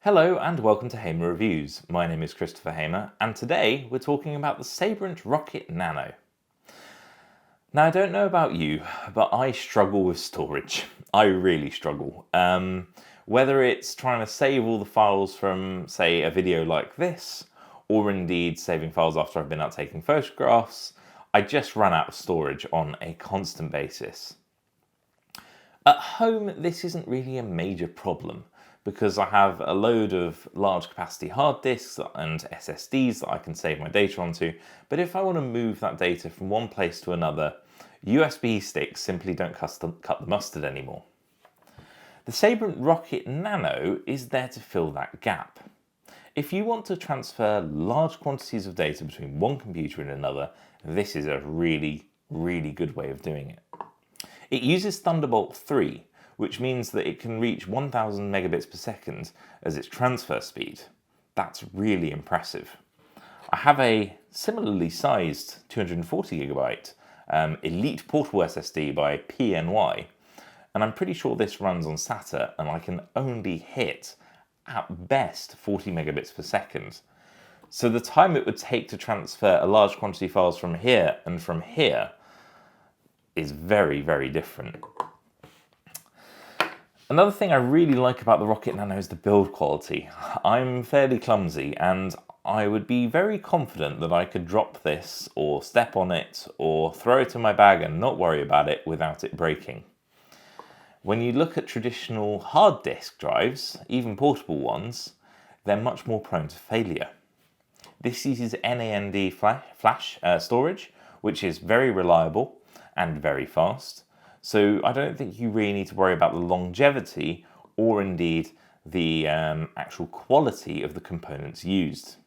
Hello and welcome to Hamer Reviews. My name is Christopher Hamer and today we're talking about the Sabrent Rocket Nano. Now I don't know about you, but I struggle with storage. I really struggle. Whether it's trying to save all the files from, say, a video like this, or indeed saving files after I've been out taking photographs, I just run out of storage on a constant basis. At home, this isn't really a major problem, because I have a load of large capacity hard disks and SSDs that I can save my data onto, but if I want to move that data from one place to another, USB sticks simply don't cut the mustard anymore. The Sabrent Rocket Nano is there to fill that gap. If you want to transfer large quantities of data between one computer and another, this is a really good way of doing it. It uses Thunderbolt 3, which means that it can reach 1000 megabits per second as its transfer speed. That's really impressive. I have a similarly sized 240 gigabyte Elite portable SSD by PNY, and I'm pretty sure this runs on SATA and I can only hit at best 40 megabits per second. So the time it would take to transfer a large quantity of files from here and from here is very different. Another thing I really like about the Rocket Nano is the build quality. I'm fairly clumsy and I would be very confident that I could drop this or step on it or throw it in my bag and not worry about it without it breaking. When you look at traditional hard disk drives, even portable ones, they're much more prone to failure. This uses NAND flash storage, which is very reliable and very fast. So I don't think you really need to worry about the longevity or indeed the actual quality of the components used.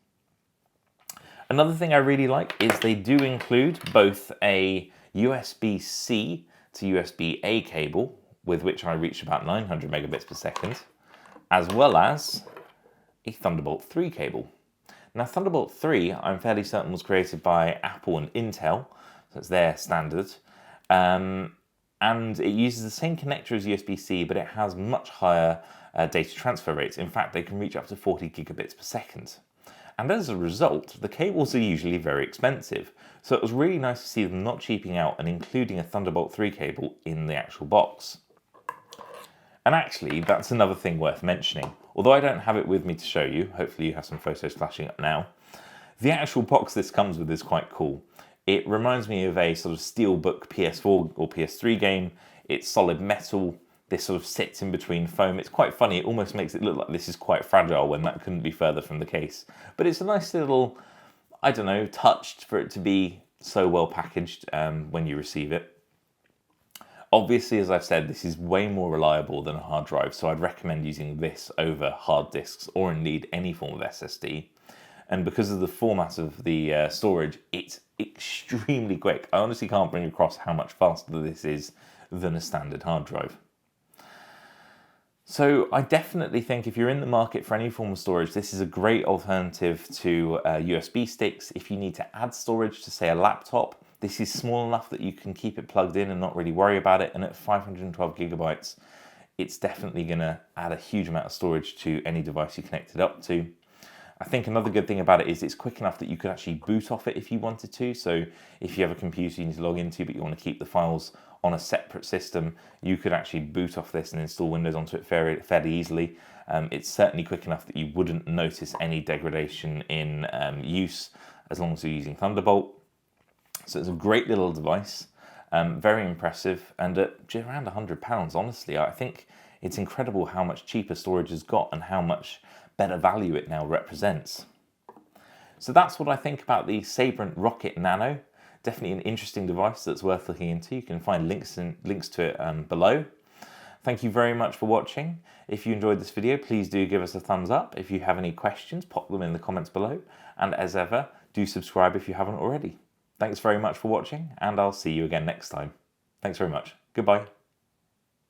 Another thing I really like is they do include both a USB-C to USB-A cable, with which I reach about 900 megabits per second, as well as a Thunderbolt 3 cable. Now Thunderbolt 3, I'm fairly certain, was created by Apple and Intel, so it's their standard. And it uses the same connector as USB-C, but it has much higher data transfer rates. In fact, they can reach up to 40 gigabits per second. And as a result, the cables are usually very expensive. So it was really nice to see them not cheaping out and including a Thunderbolt 3 cable in the actual box. And actually, that's another thing worth mentioning. Although I don't have it with me to show you, hopefully you have some photos flashing up now, the actual box this comes with is quite cool. It reminds me of a sort of steelbook PS4 or PS3 game. It's solid metal. This sort of sits in between foam. It's quite funny. It almost makes it look like this is quite fragile when that couldn't be further from the case. But it's a nice little, I don't know, touch for it to be so well packaged when you receive it. Obviously, as I've said, this is way more reliable than a hard drive, so I'd recommend using this over hard disks or indeed any form of SSD. And because of the format of the storage, it's extremely quick. I honestly can't bring across how much faster this is than a standard hard drive. So I definitely think if you're in the market for any form of storage, this is a great alternative to USB sticks. If you need to add storage to, say, a laptop, this is small enough that you can keep it plugged in and not really worry about it. And at 512 gigabytes, it's definitely going to add a huge amount of storage to any device you connect it up to. I think another good thing about it is it's quick enough that you could actually boot off it if you wanted to. So if you have a computer you need to log into, but you want to keep the files on a separate system, you could actually boot off this and install Windows onto it fairly easily. It's certainly quick enough that you wouldn't notice any degradation in use as long as you're using Thunderbolt. So it's a great little device, very impressive, and at around £100, honestly, I think it's incredible how much cheaper storage has got and how much better value it now represents. So that's what I think about the Sabrent Rocket Nano. Definitely an interesting device that's worth looking into. You can find links to it below. Thank you very much for watching. If you enjoyed this video, please do give us a thumbs up. If you have any questions, pop them in the comments below. And as ever, do subscribe if you haven't already. Thanks very much for watching, and I'll see you again next time. Thanks very much. Goodbye.